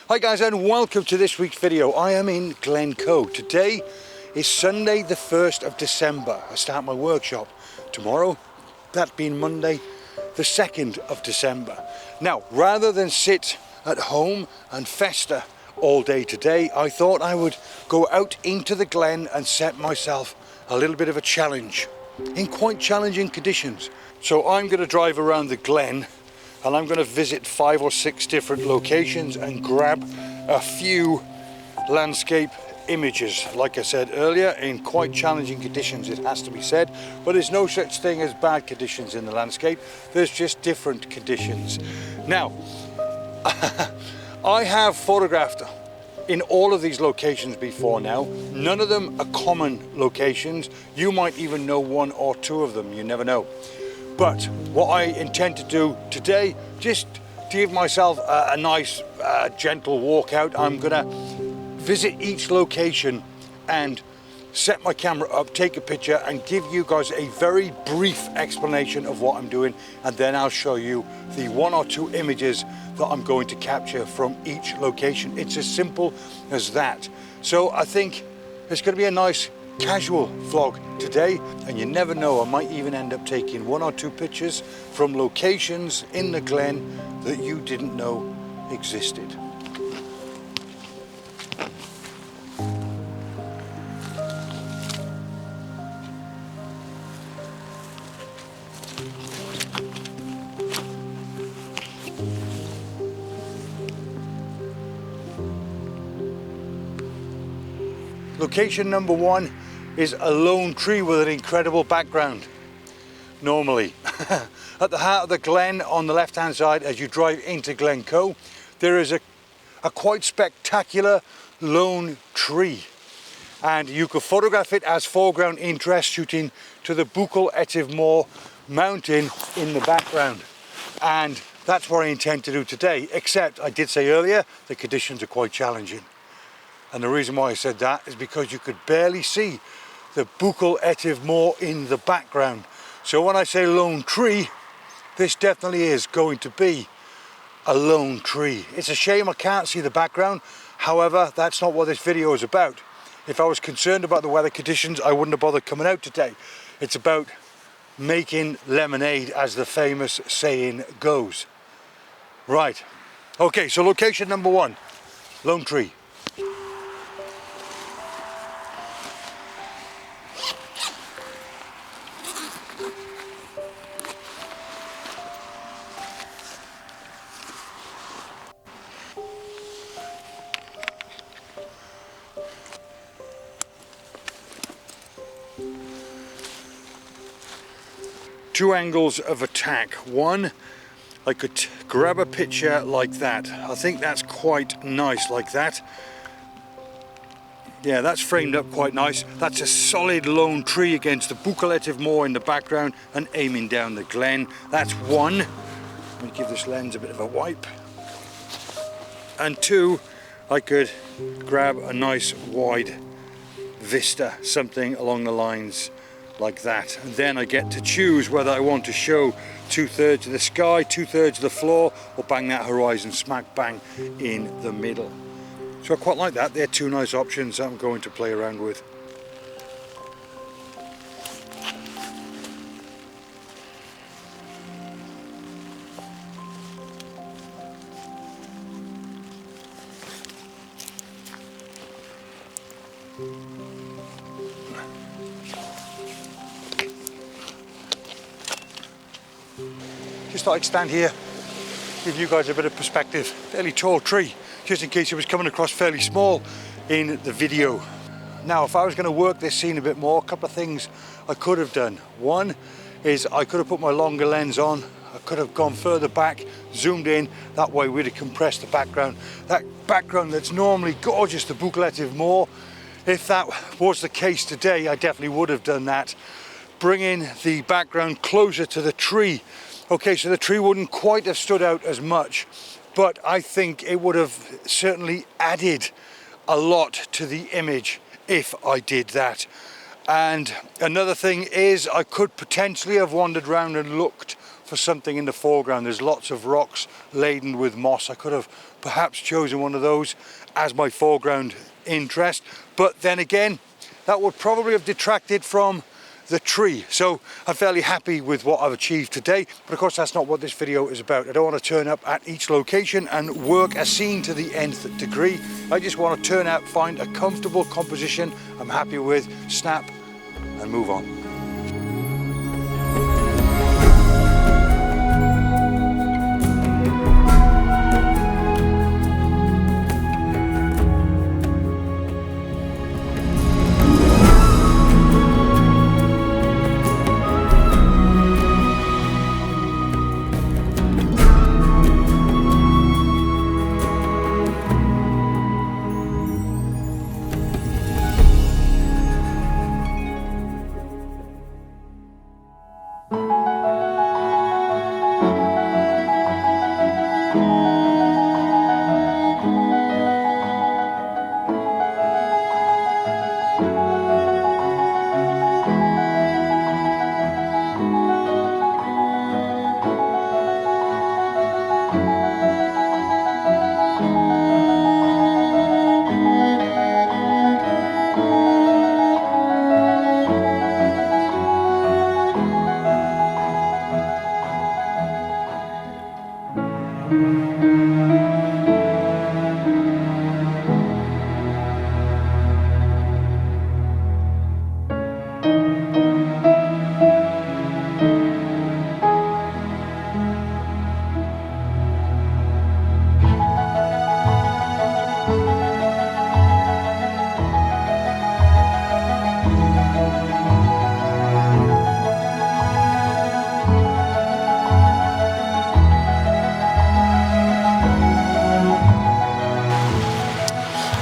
Hi guys, and welcome to this week's video. I am in Glencoe. Today is Sunday the 1st of December. I start my workshop tomorrow, that being Monday the 2nd of December. Now, rather than sit at home and fester all day today, I thought I would go out into the glen and set myself a little bit of a challenge in quite challenging conditions. So I'm going to drive around the glen and I'm going to visit 5 or 6 different locations and grab a few landscape images, like I said earlier, in quite challenging conditions, it has to be said, but there's no such thing as bad conditions in the landscape, there's just different conditions. Now, I have photographed in all of these locations before now. None of them are common locations. You might even know 1 or 2 of them, you never know. But what I intend to do today, just to give myself a nice gentle walk out, I'm gonna visit each location and set my camera up, take a picture and give you guys a very brief explanation of what I'm doing, and then I'll show you the 1 or 2 images that I'm going to capture from each location. It's as simple as that. So I think it's going to be a nice casual vlog today, and you never know, I might even end up taking 1 or 2 pictures from locations in the glen that you didn't know existed. Location number 1 is a lone tree with an incredible background, normally. At the heart of the glen, on the left hand side as you drive into Glencoe, there is a quite spectacular lone tree, and you could photograph it as foreground interest, shooting to the Buchel Etive mountain in the background, and that's what I intend to do today, except I did say earlier the conditions are quite challenging. And the reason why I said that is because you could barely see the Buchel Etive in the background. So when I say lone tree, this definitely is going to be a lone tree. It's a shame I can't see the background. However, that's not what this video is about. If I was concerned about the weather conditions, I wouldn't have bothered coming out today. It's about making lemonade, as the famous saying goes. Right. Okay, so location number 1, lone tree. Two angles of attack. One, I could grab a picture like that. I think that's quite nice like that. Yeah, that's framed up quite nice. That's a solid lone tree against the Buchel Etive in the background and aiming down the glen. That's 1. Let me give this lens a bit of a wipe. And 2, I could grab a nice wide vista, something along the lines like that, and then I get to choose whether I want to show 2/3 of the sky, 2/3 of the floor, or bang that horizon smack bang in the middle. So I quite like that. They're 2 nice options that I'm going to play around with. Just thought I'd stand here, give you guys a bit of perspective. Fairly tall tree, just in case it was coming across fairly small in the video. Now, if I was going to work this scene a bit more, a couple of things I could have done. One is I could have put my longer lens on. I could have gone further back, zoomed in, that way we'd have compressed the background. That background that's normally gorgeous, the Buchel Etive. If that was the case today, I definitely would have done that, bringing the background closer to the tree. Okay, so the tree wouldn't quite have stood out as much, but I think it would have certainly added a lot to the image if I did that. And another thing is I could potentially have wandered around and looked for something in the foreground. There's lots of rocks laden with moss. I could have perhaps chosen one of those as my foreground interest. But then again, that would probably have detracted from the tree. So I'm fairly happy with what I've achieved today, but of course that's not what this video is about. I don't want to turn up at each location and work a scene to the nth degree. I just want to turn out, find a comfortable composition I'm happy with, snap and move on.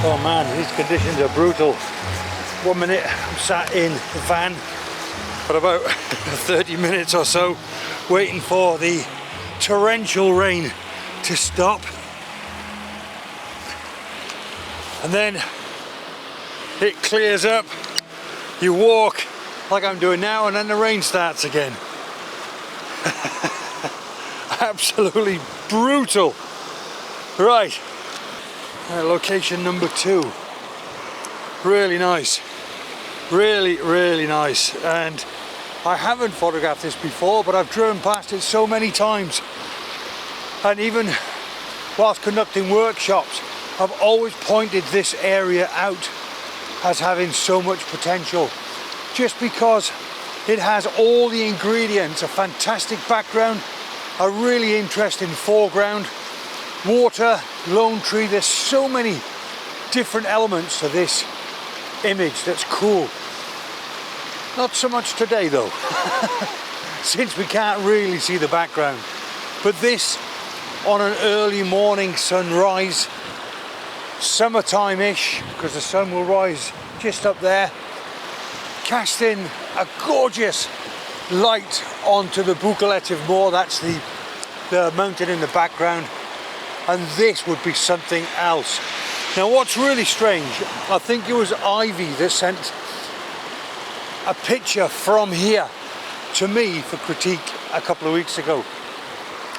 Oh man, these conditions are brutal. 1 minute I'm sat in the van for about 30 minutes or so waiting for the torrential rain to stop, and then it clears up, you walk like I'm doing now, and then the rain starts again. Absolutely brutal. Right. Location number 2, really nice, really nice, and I haven't photographed this before, but I've driven past it so many times, and even whilst conducting workshops I've always pointed this area out as having so much potential, just because it has all the ingredients: a fantastic background, a really interesting foreground, water, lone tree. There's so many different elements to this image that's cool. Not so much today though, since we can't really see the background. But this on an early morning sunrise, summertime-ish, because the sun will rise just up there, casting a gorgeous light onto the Buccaletiv Moor. That's the mountain in the background. And this would be something else. Now what's really strange, I think it was Ivy that sent a picture from here to me for critique a couple of weeks ago.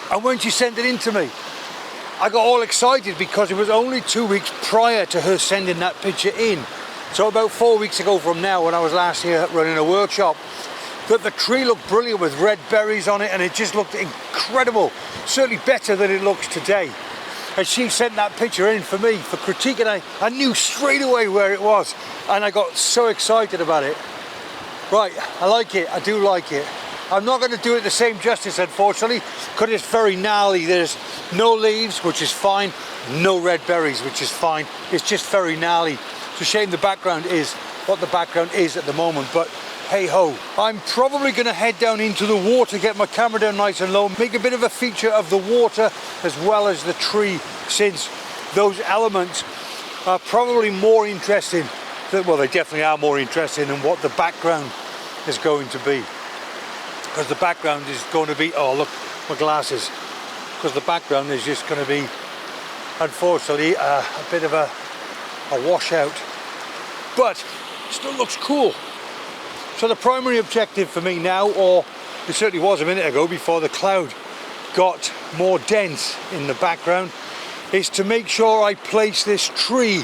And when she sent it in to me, I got all excited because it was only 2 weeks prior to her sending that picture in. So about 4 weeks ago from now, when I was last here running a workshop, that the tree looked brilliant with red berries on it, and it just looked incredible. Certainly better than it looks today. And she sent that picture in for me for critique, and I knew straight away where it was, and I got so excited about it. Right, I like it, I do like it. I'm not going to do it the same justice, unfortunately, because it's very gnarly. There's no leaves, which is fine, no red berries, which is fine. It's just very gnarly. It's a shame the background is what the background is at the moment, but hey ho. I'm probably going to head down into the water, get my camera down nice and low, make a bit of a feature of the water as well as the tree, since those elements are probably more interesting, well, they definitely are more interesting than what the background is going to be. Because the background is going to be, oh look, my glasses, because the background is just going to be, unfortunately, a bit of a washout, but still looks cool. So the primary objective for me now, or it certainly was a minute ago before the cloud got more dense in the background, is to make sure I place this tree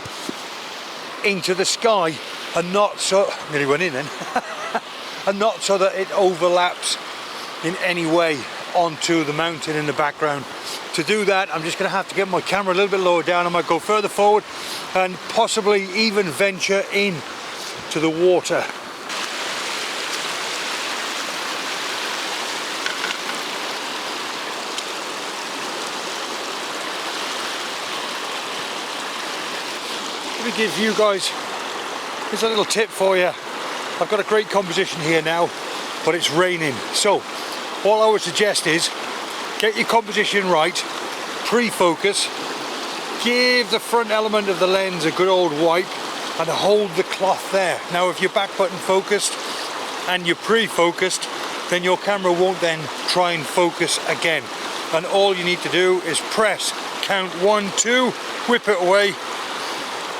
into the sky and not so, nearly went in then, and not so that it overlaps in any way onto the mountain in the background. To do that, I'm just going to have to get my camera a little bit lower down. I might go further forward and possibly even venture in to the water. Let me give you guys, here's a little tip for you. I've got a great composition here now, but it's raining. So all I would suggest is get your composition right, pre-focus, give the front element of the lens a good old wipe and hold the cloth there. Now if you're back button focused and you're pre-focused, then your camera won't then try and focus again. And all you need to do is press, count 1, 2, whip it away,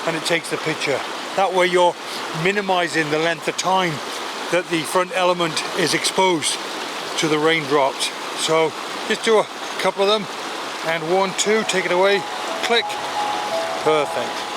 and it takes the picture. That way you're minimizing the length of time that the front element is exposed to the raindrops. So just do a couple of them, and 1, 2, take it away, click, perfect.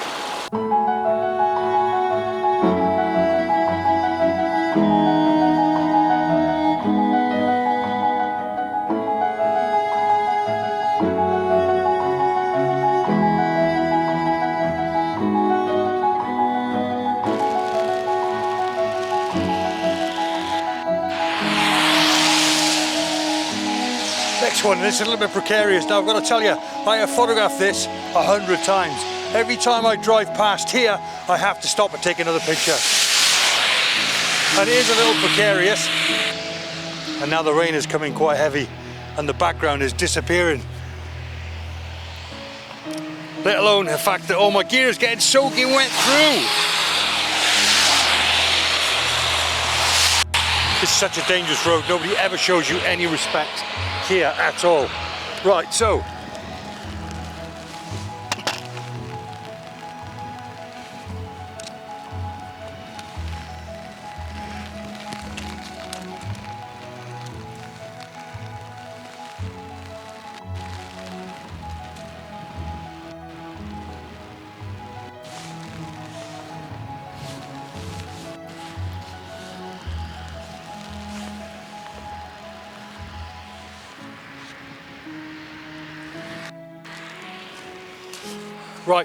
Next one, this is a little bit precarious. Now I've got to tell you, I have photographed this 100 times. Every time I drive past here, I have to stop and take another picture. And it is a little precarious. And now the rain is coming quite heavy and the background is disappearing. Let alone the fact that all my gear is getting soaking wet through. This is such a dangerous road. Nobody ever shows you any respect here at all. Right,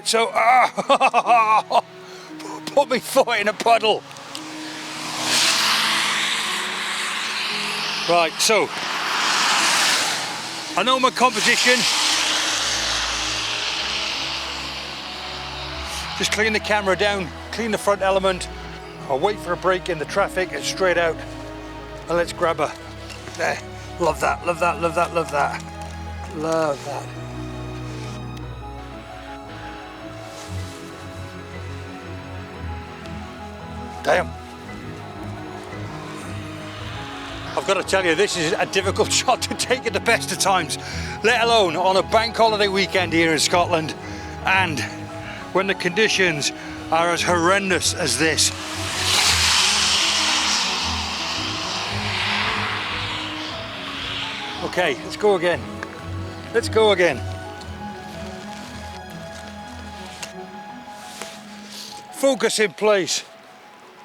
so put my foot in a puddle. Right, so I know my composition. Just clean the camera down, clean the front element. I'll wait for a break in the traffic and straight out. And let's grab her. There. Love that, love that, love that, love that. Love that. Damn. I've got to tell you, this is a difficult shot to take at the best of times, let alone on a bank holiday weekend here in Scotland, and when the conditions are as horrendous as this. Okay, let's go again. Let's go again. Focus in place.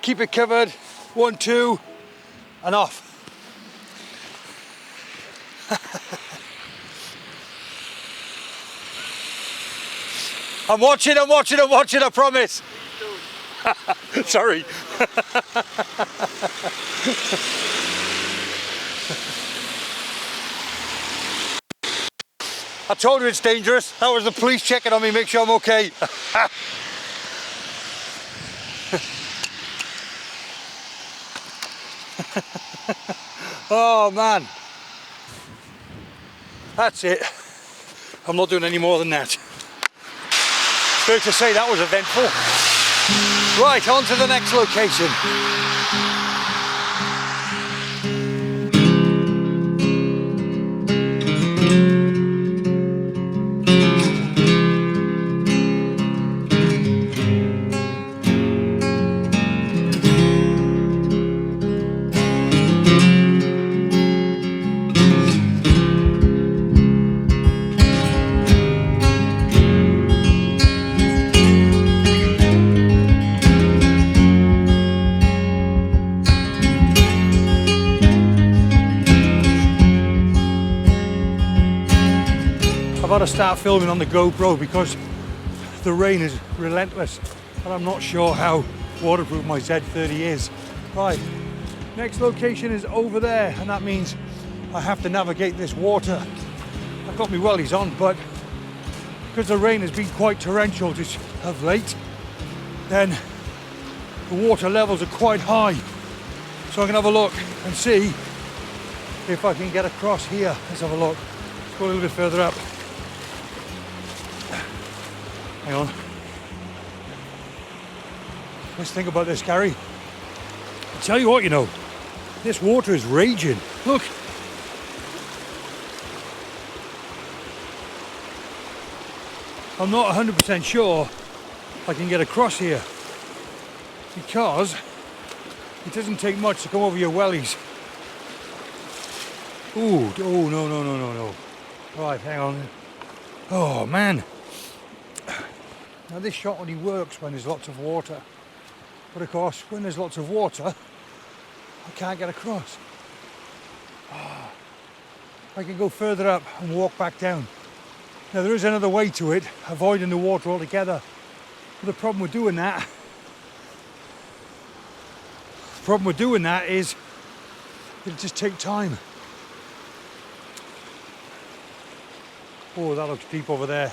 Keep it covered. 1, 2, and off. I'm watching, I promise. Sorry. I told you it's dangerous. That was the police checking on me, make sure I'm okay. Oh man, that's it. I'm not doing any more than that. Fair to say that was eventful. Right, on to the next location. got to start filming on the GoPro because the rain is relentless and I'm not sure how waterproof my Z30 is. Right, next location is over there, and that means I have to navigate this water. I've got my wellies on, but because the rain has been quite torrential just of late, then the water levels are quite high. So I'm gonna have a look and see if I can get across here. Let's have a look. Let's go a little bit further up. Hang on. Let's think about this, Gary. I'll tell you what, you know, this water is raging. Look. I'm not 100% sure I can get across here because it doesn't take much to come over your wellies. Ooh, oh, no. Right, hang on. Oh, man. Now, this shot only works when there's lots of water. But, of course, when there's lots of water, I can't get across. Oh, I can go further up and walk back down. Now, there is another way to it, avoiding the water altogether. But the problem with doing that is it'll just take time. Oh, that looks deep over there.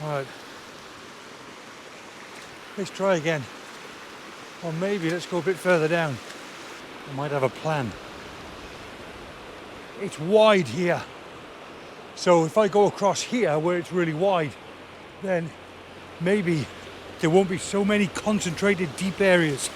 All right. Let's try again. Or maybe let's go a bit further down. I might have a plan. It's wide here. So if I go across here where it's really wide, then maybe there won't be so many concentrated deep areas.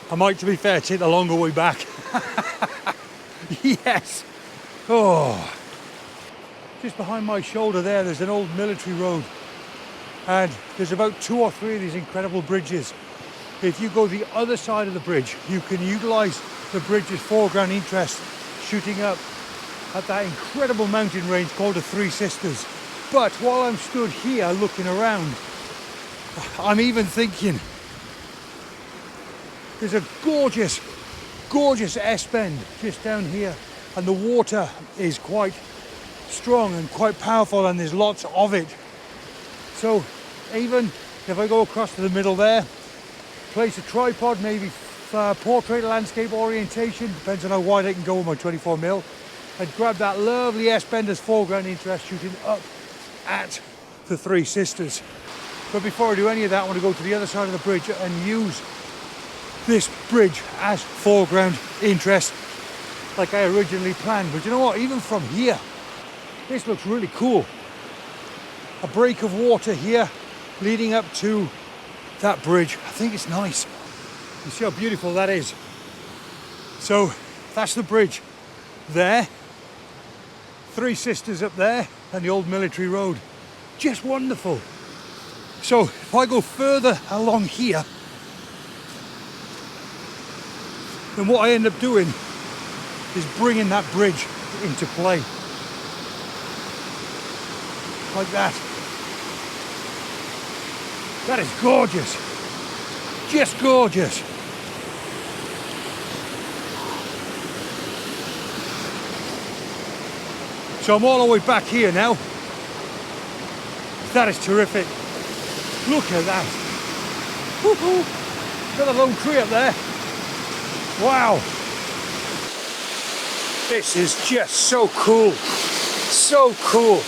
I might, to be fair, take the longer way back. Yes. Oh. Just behind my shoulder there's an old military road. And there's about 2 or 3 of these incredible bridges. If you go the other side of the bridge, you can utilize the bridge's foreground interest shooting up at that incredible mountain range called the Three Sisters. But while I'm stood here looking around, I'm even thinking, there's a gorgeous S-bend just down here, and the water is quite strong and quite powerful, and there's lots of it. So even if I go across to the middle there, place a tripod, maybe portrait landscape orientation, depends on how wide I can go with my 24mm, and grab that lovely S-bend as foreground interest shooting up at the Three Sisters. But before I do any of that, I want to go to the other side of the bridge and use this bridge as foreground interest like I originally planned. But you know what, even from here, this looks really cool. A break of water here leading up to that bridge. I think it's nice. You see how beautiful that is. So that's the bridge there. Three Sisters up there and the old military road. Just wonderful. So if I go further along here, then what I end up doing is bringing that bridge into play. Like that. That is gorgeous. Just gorgeous. So I'm all the way back here now. That is terrific. Look at that. Woohoo! Got a lone tree up there. Wow. This is just so cool. So cool.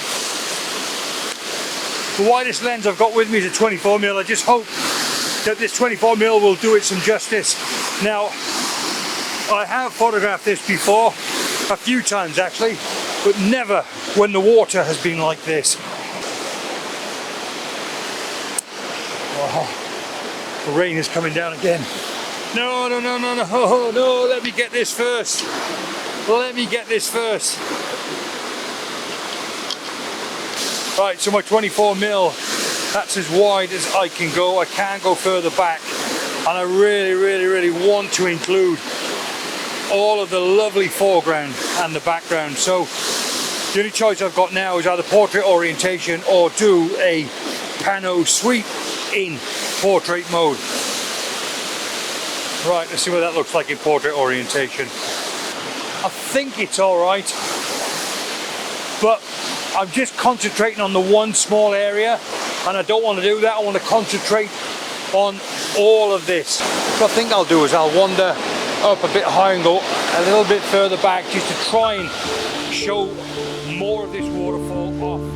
The widest lens I've got with me is a 24mm. I just hope that this 24mm will do it some justice. Now, I have photographed this before, a few times actually, but never when the water has been like this. Oh, the rain is coming down again. No, let me get this first. Let me get this first. Right, so my 24mm, that's as wide as I can go. I can't go further back. And I really want to include all of the lovely foreground and the background. So The only choice I've got now is either portrait orientation or do a pano sweep in portrait mode. Right, let's see what that looks like in portrait orientation. I think it's alright, but I'm just concentrating on the one small area, and I don't want to do that. I want to concentrate on all of this. What I think I'll do is I'll wander up a bit higher and go a little bit further back just to try and show more of this waterfall off.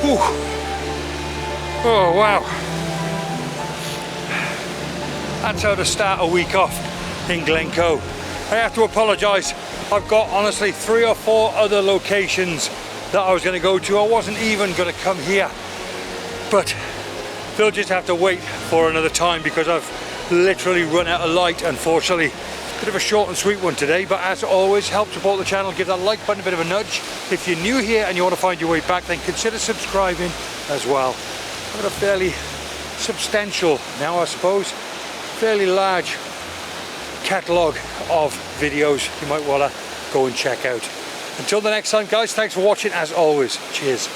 Whew. Oh wow, that's how to start a week off in Glencoe. I have to apologise, I've got honestly 3 or 4 other locations that I was going to go to. I wasn't even going to come here, but they'll just have to wait for another time because I've literally run out of light, unfortunately. Bit of a short and sweet one today, but as always, help support the channel, give that like button a bit of a nudge. If you're new here and you want to find your way back, then consider subscribing as well. I've got a fairly substantial, now I suppose, fairly large catalogue of videos you might want to go and check out. Until the next time guys, thanks for watching as always. Cheers.